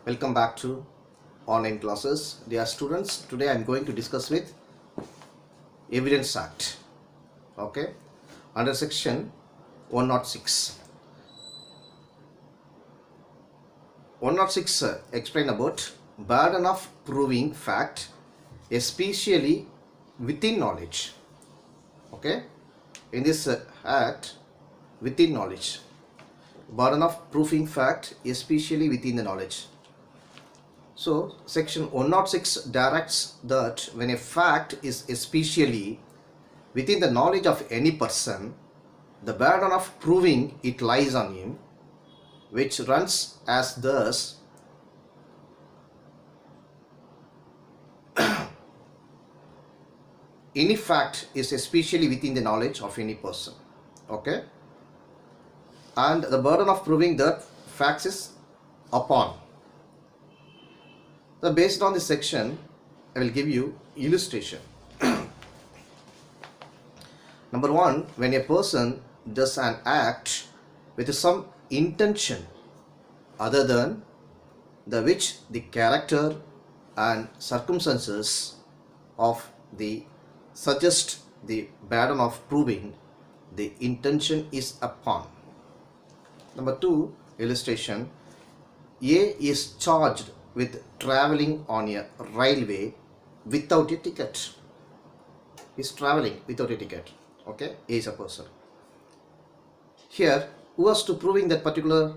Welcome back to online classes. Dear students, today I am going to discuss with Evidence Act. Okay, under section 106. 106 explain about burden of proving fact, especially within knowledge. Okay, in this act, within knowledge, burden of proving fact, especially within the knowledge. So, section 106 directs that when a fact is especially within the knowledge of any person, the burden of proving it lies on him, which runs as thus: any fact is especially within the knowledge of any person. Okay? And the burden of proving that facts is upon. So based on this section, I will give you illustration. Number one, when a person does an act with some intention other than the which the character and circumstances of the suggest the burden of proving the intention is upon. Number two, illustration. A is charged with traveling on a railway without a ticket. Is traveling without a ticket. Okay, A is a person. Here, who was to proving that particular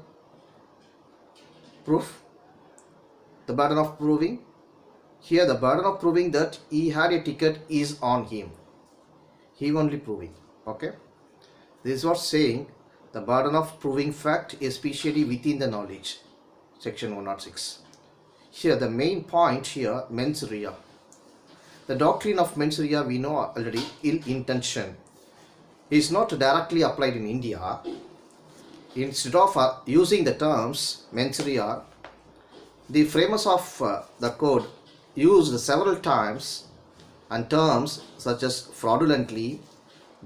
proof? The burden of proving. Here, the burden of proving that he had a ticket is on him. He only proving. Okay, this is what saying the burden of proving fact, especially within the knowledge. Section 106. Here the main point here, mens rea. The doctrine of mens rea we know already, ill intention, is not directly applied in India. Instead of using the terms mens rea, the framers of the code used several times and terms such as fraudulently,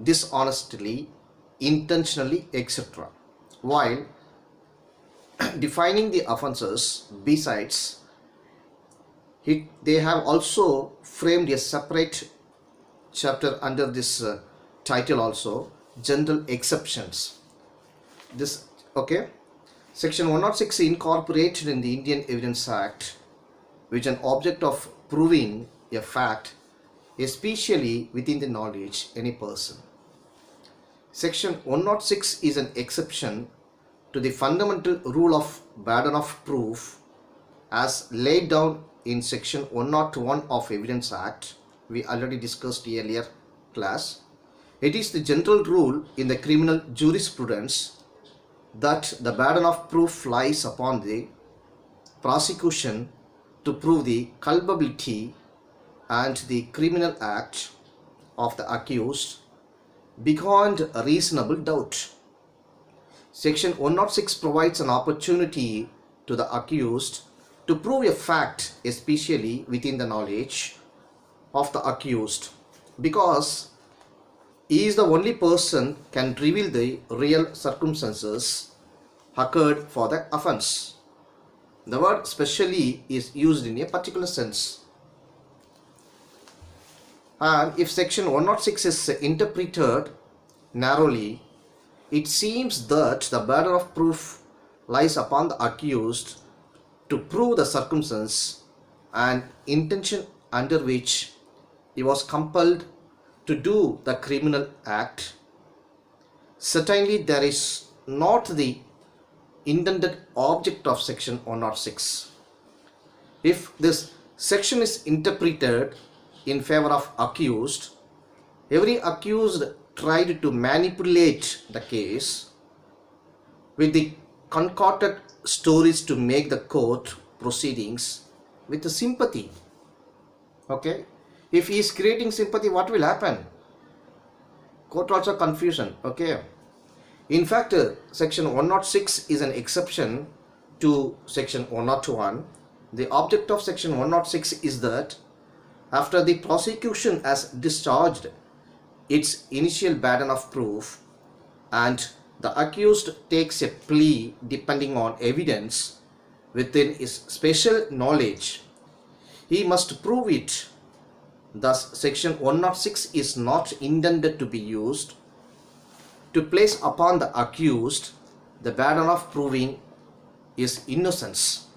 dishonestly, intentionally, etc. while defining the offences. Besides, they have also framed a separate chapter under this title also, general exceptions. This, okay, section 106 incorporated in the Indian Evidence Act, which an object of proving a fact, especially within the knowledge any person. Section 106 is an exception to the fundamental rule of burden of proof as laid down in section 101 of Evidence Act. We already discussed earlier class. It is the general rule in the criminal jurisprudence that the burden of proof lies upon the prosecution to prove the culpability and the criminal act of the accused beyond a reasonable doubt. Section 106 provides an opportunity to the accused to prove a fact, especially within the knowledge of the accused, because he is the only person can reveal the real circumstances occurred for the offense. The word specially is used in a particular sense. And if section 106 is interpreted narrowly, it seems that the burden of proof lies upon the accused to prove the circumstance and intention under which he was compelled to do the criminal act. Certainly there is not the intended object of section 106. If this section is interpreted in favor of accused, every accused tried to manipulate the case with the concocted stories to make the court proceedings with the sympathy. Okay, if he is creating sympathy, what will happen? Court also confusion. Okay, in fact, section 106 is an exception to section 101. The object of section 106 is that after the prosecution has discharged its initial burden of proof and the accused takes a plea depending on evidence, within his special knowledge, he must prove it. Thus, section 106 is not intended to be used to place upon the accused the burden of proving his innocence.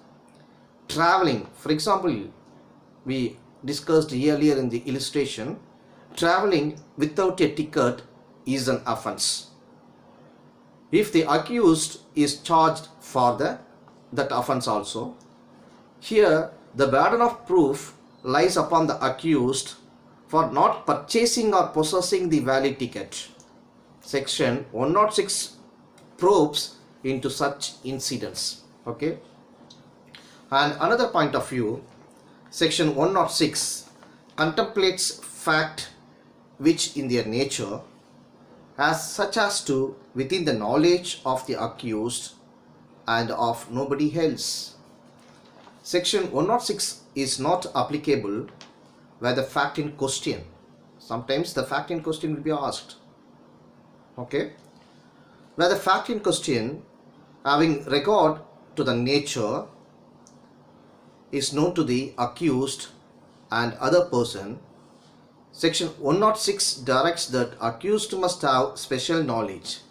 Traveling, for example, we discussed earlier in the illustration, traveling without a ticket is an offense. If the accused is charged for that offense also, here the burden of proof lies upon the accused for not purchasing or possessing the valid ticket. Section 106 probes into such incidents. Okay. And another point of view, section 106 contemplates fact which in their nature as such as to within the knowledge of the accused and of nobody else. Section 106 is not applicable where the fact in question, sometimes the fact in question will be asked, okay, where the fact in question having regard to the nature is known to the accused and other person. Section 106 directs that accused must have special knowledge.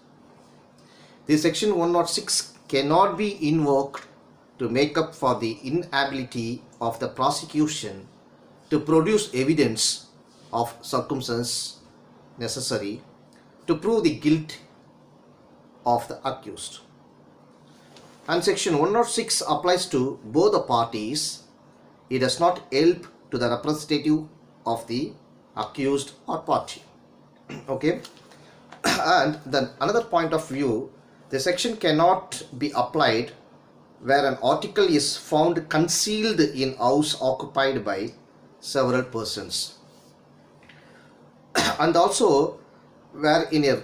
The section 106 cannot be invoked to make up for the inability of the prosecution to produce evidence of circumstance necessary to prove the guilt of the accused. And section 106 applies to both the parties. It does not help to the representative of the accused or party. Okay. And then another point of view, the section cannot be applied where an article is found concealed in house occupied by several persons, and also where in a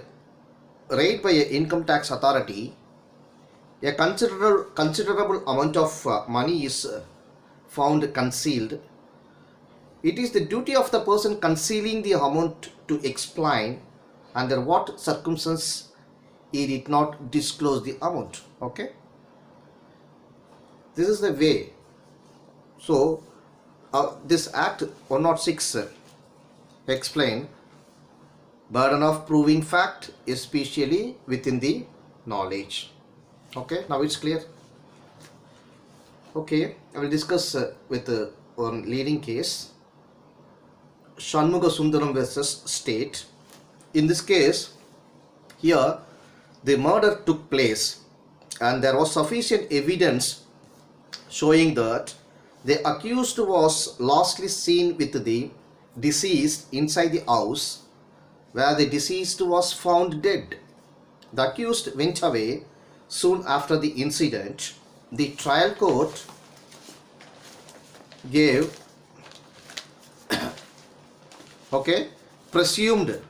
raid by an income tax authority a considerable amount of money is found concealed. It is the duty of the person concealing the amount to explain under what circumstances he did not disclose the amount. Okay, this is the way. So this act 106 explain burden of proving fact especially within the knowledge. Okay, now it's clear. Okay, I will discuss with one leading case, Shanmuga Sundaram versus State. In this case, here the murder took place and there was sufficient evidence showing that the accused was lastly seen with the deceased inside the house where the deceased was found dead. The accused went away soon after the incident. The trial court gave presumed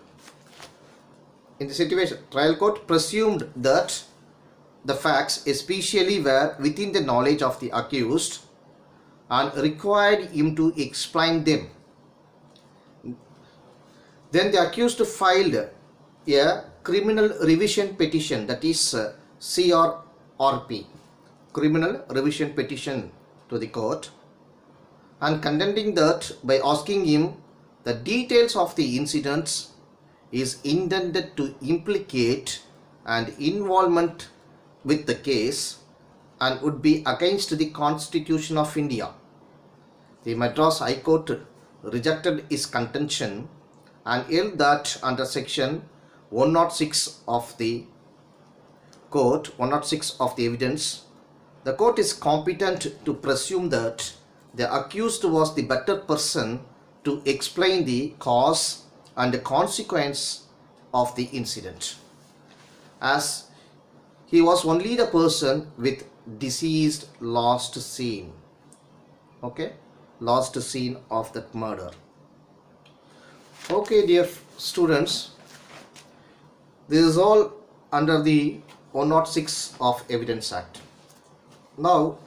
in the situation, trial court presumed that the facts especially were within the knowledge of the accused and required him to explain them. Then the accused filed a criminal revision petition, that is CRRP, criminal revision petition, to the court, and contending that by asking him the details of the incidents is intended to implicate and involvement with the case and would be against the Constitution of India. The Madras High Court rejected his contention and held that under section 106 of the court, 106 of the evidence, the court is competent to presume that the accused was the better person to explain the cause and the consequence of the incident, as he was only the person with deceased last seen. Okay, last scene of that murder. Okay, dear students, this is all under the 106 of Evidence Act. Now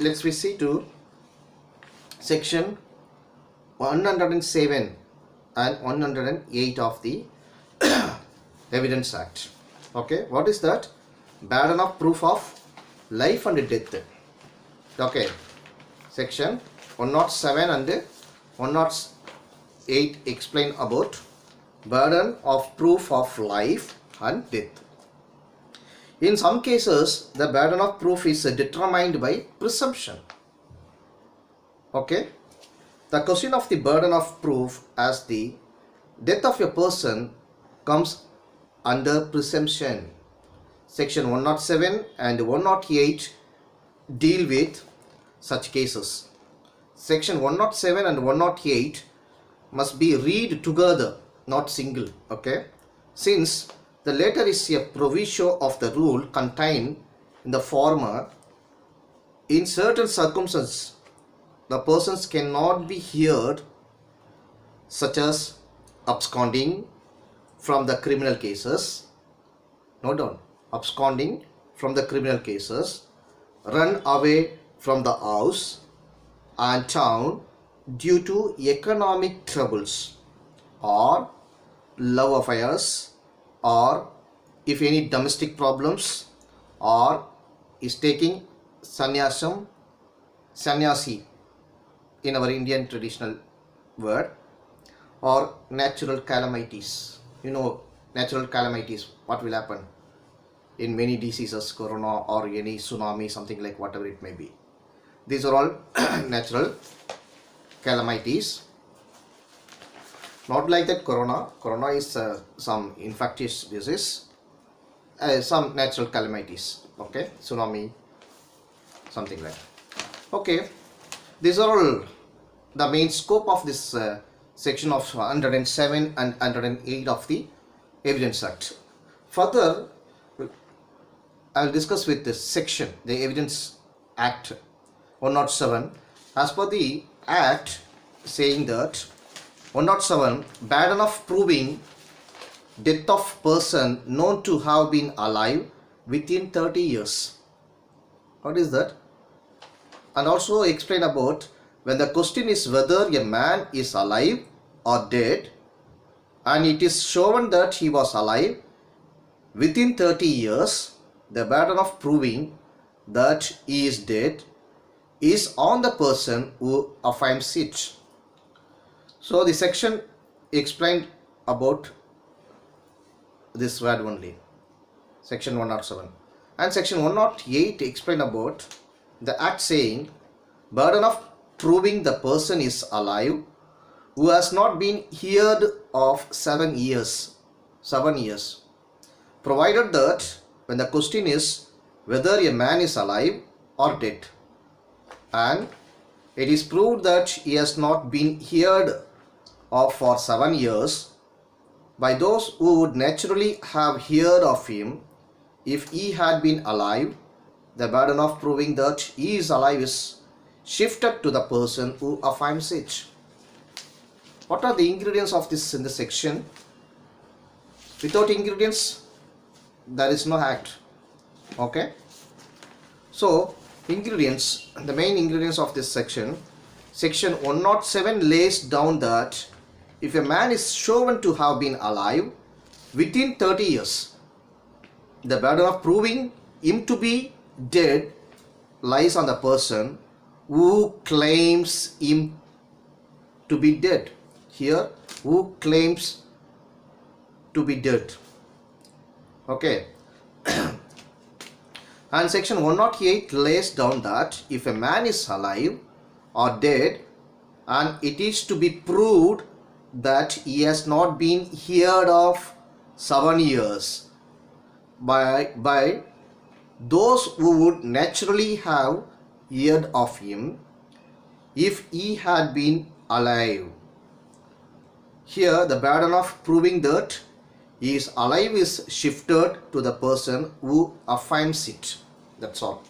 let's see to section 107 and 108 of the Evidence Act. Okay, what is that? Burden of proof of life and death. Okay, section 107 and 108 explain about burden of proof of life and death. In some cases, the burden of proof is determined by presumption. Okay, the question of the burden of proof as the death of a person comes under presumption. Section 107 and 108 deal with such cases. Section 107 and 108 must be read together, not single. Okay, since the latter is a proviso of the rule contained in the former, in certain circumstances the persons cannot be heard, such as absconding from the criminal cases. Note down, absconding from the criminal cases, run away from the house and town due to economic troubles, or love affairs, or if any domestic problems, or is taking sannyasi in our Indian traditional word, or natural calamities. You know, natural calamities, what will happen in many diseases, corona or any tsunami, something like whatever it may be. These are all natural calamities. Not like that corona is some infectious disease, some natural calamities. Okay, tsunami, something like that. Okay, these are all the main scope of this section of 107 and 108 of the Evidence Act. Further, I will discuss with this section, the Evidence Act 107. As per the Act saying that 107, burden of proving death of person known to have been alive within 30 years. What is that? And also explain about when the question is whether a man is alive or dead, and it is shown that he was alive within 30 years, the burden of proving that he is dead is on the person who affirms it. So the section explained about this word only, section 107. And section 108 explained about the act saying burden of proving the person is alive who has not been heard of 7 years, provided that when the question is whether a man is alive or dead, and it is proved that he has not been heard of for 7 years by those who would naturally have heard of him if he had been alive, the burden of proving that he is alive is shifted to the person who affirms it. What are the ingredients of this in the section? Without ingredients, there is no act. Okay. So, ingredients, the main ingredients of this section. Section 107 lays down that if a man is shown to have been alive within 30 years, the burden of proving him to be dead lies on the person who claims him to be dead. Here, who claims to be dead. Okay. And section 108 lays down that if a man is alive or dead and it is to be proved that he has not been heard of 7 years by those who would naturally have heard of him if he had been alive. Here the burden of proving that he is alive is shifted to the person who affirms it. That's all.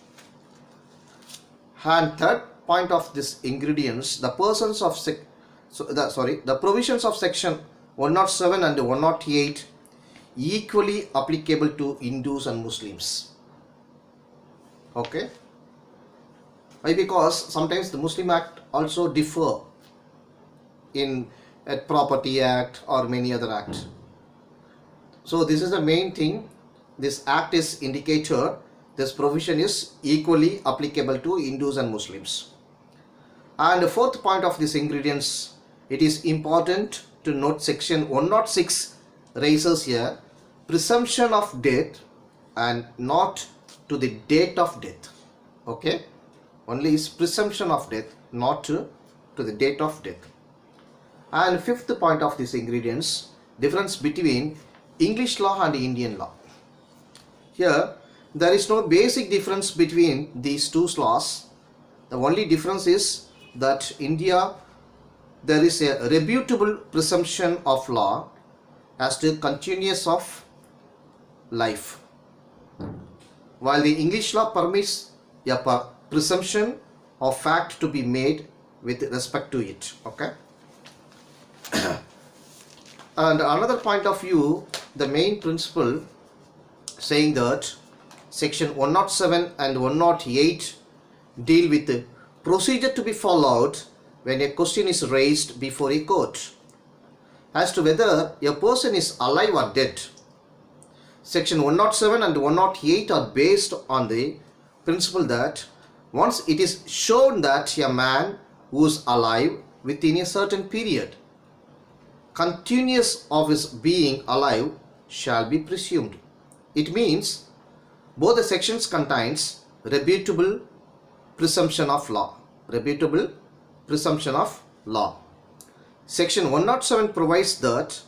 And third point of this ingredients, the persons of the provisions of section 107 and 108 equally applicable to Hindus and Muslims. Okay. Why? Because sometimes the Muslim Act also differ in a Property Act or many other acts. So this is the main thing. This act is indicator This provision is equally applicable to Hindus and Muslims. And the fourth point of these ingredients, it is important to note section 106 raises here presumption of death and not to the date of death. Okay, only is presumption of death, not to the date of death. And fifth point of these ingredients, difference between English law and Indian law. Here there is no basic difference between these two laws. The only difference is that India, there is a rebutable presumption of law as to continuous of life, while the English law permits a presumption of fact to be made with respect to it. Okay. And another point of view, the main principle saying that section 107 and 108 deal with the procedure to be followed when a question is raised before a court as to whether a person is alive or dead. Section 107 and 108 are based on the principle that once it is shown that a man who is alive within a certain period, continuous of his being alive shall be presumed. It means both the sections contains rebutable presumption of law. Rebutable presumption of law. Section 107 provides that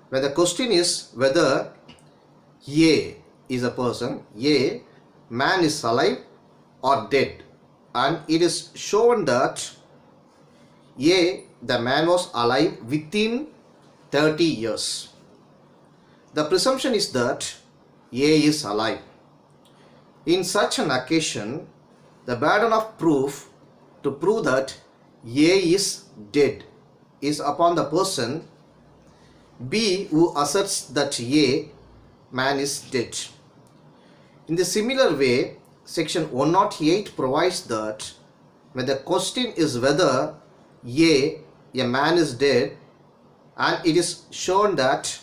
when the question is whether A is a person, A man is alive or dead, and it is shown that A the man was alive within 30 years. The presumption is that A is alive. In such an occasion, the burden of proof to prove that A is dead is upon the person B who asserts that A man is dead. In the similar way, section 108 provides that when the question is whether A man is dead, and it is shown that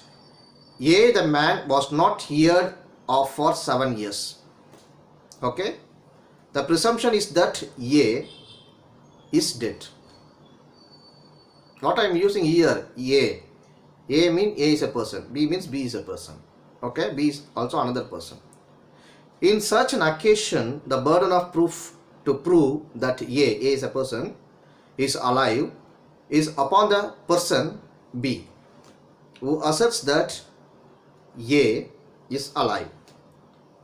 A the man was not heard of for 7 years. Okay, the presumption is that A is dead. What I am using here, A means A is a person, B means B is a person. Okay, B is also another person. In such an occasion, the burden of proof to prove that A is a person, is alive, is upon the person B who asserts that A is alive.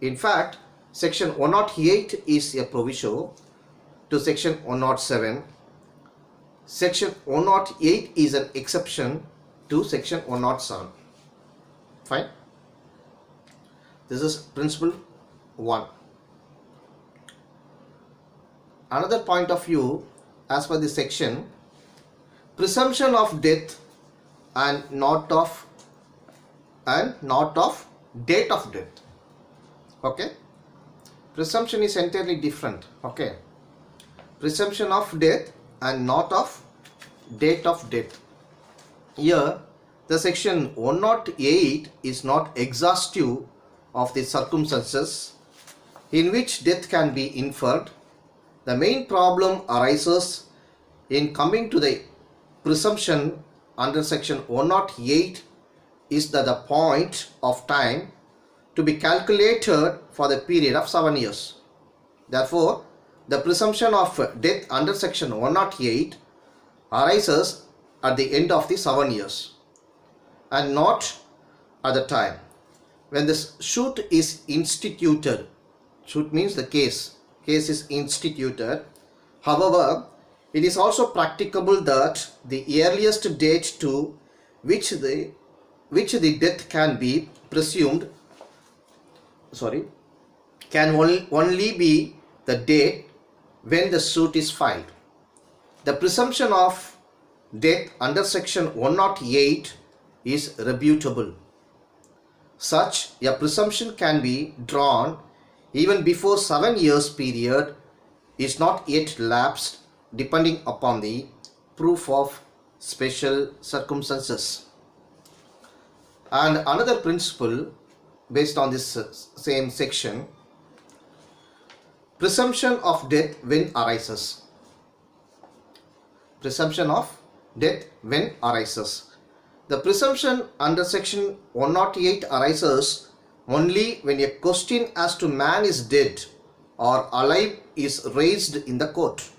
In fact, section 108 is a proviso to section 107. Section 108 is an exception to section 107. Fine. This is principle 1. Another point of view as per the section, presumption of death and not of date of death. Okay, presumption is entirely different. Okay, presumption of death and not of date of death. Here the section 108 is not exhaustive of the circumstances in which death can be inferred. The main problem arises in coming to the presumption under section 108 is that the point of time to be calculated for the period of 7 years. Therefore, the presumption of death under section 108 arises at the end of the 7 years and not at the time when the suit is instituted. Suit means the case is instituted. However, it is also practicable that the earliest date to which the death can be presumed can only be the date when the suit is filed. The presumption of death under section 108 is rebutable. Such a presumption can be drawn even before 7 years period is not yet lapsed, depending upon the proof of special circumstances. And another principle based on this same section, Presumption of death when arises. Presumption of death when arises. The presumption under section 108 arises only when a question as to man is dead or alive is raised in the court.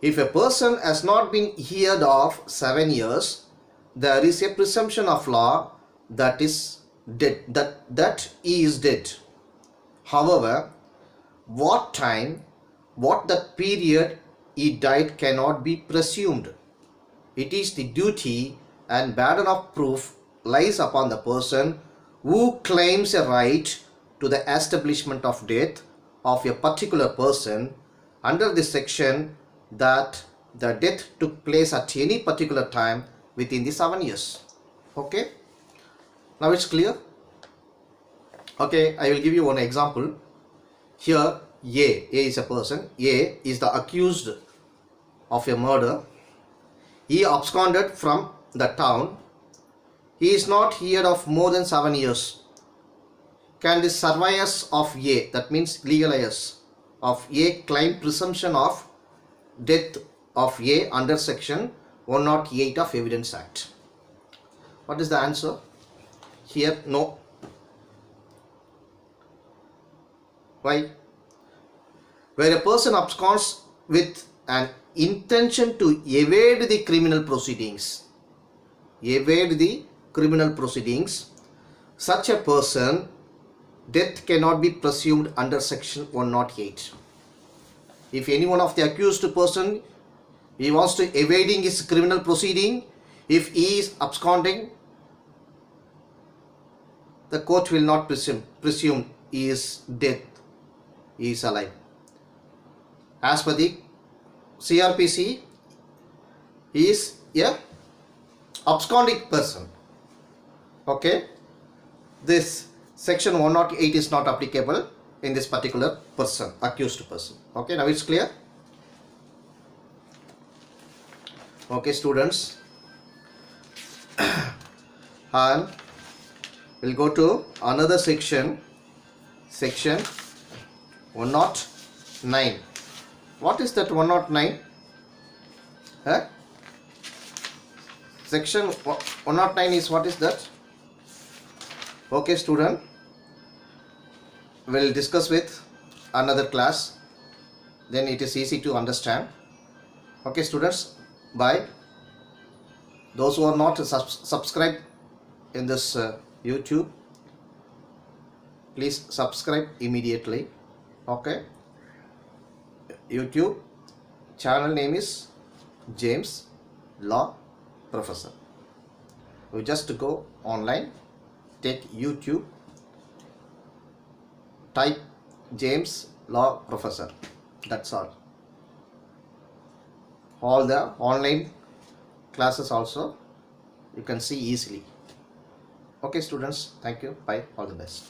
If a person has not been heard of 7 years, there is a presumption of law that is dead, that he is dead. However, what time, what that period he died cannot be presumed. It is the duty and burden of proof lies upon the person who claims a right to the establishment of death of a particular person under this section that the death took place at any particular time within the 7 years. Okay, now it's clear. Okay, I will give you one example. Here A is a person. A is the accused of a murder. He absconded from the town. He is not heard of more than 7 years. Can the survivors of A, that means legal heirs of A, claim presumption of death of A under section 108 of Evidence Act? What is the answer? Here, no. Why? Where a person absconds with an intention to evade the criminal proceedings, such a person, death cannot be presumed under section 108. If any one of the accused person, he wants to evading his criminal proceeding, if he is absconding, the court will not presume he is dead, he is alive. As per the CRPC, he is a absconding person. Okay, this section 108 is not applicable in this particular person, accused person. Okay, now it's clear. Okay, students, and we'll go to another section, section 109. What is that 109? Section 109 is, what is that? Okay, student, we'll discuss with another class, then it is easy to understand. Okay, students, bye. Those who are not subscribed in this YouTube, please subscribe immediately. Okay, YouTube channel name is James Law Professor. You just go online, take YouTube, type James Law Professor. That's all. All the online classes also you can see easily. Okay, students, thank you. Bye. All the best.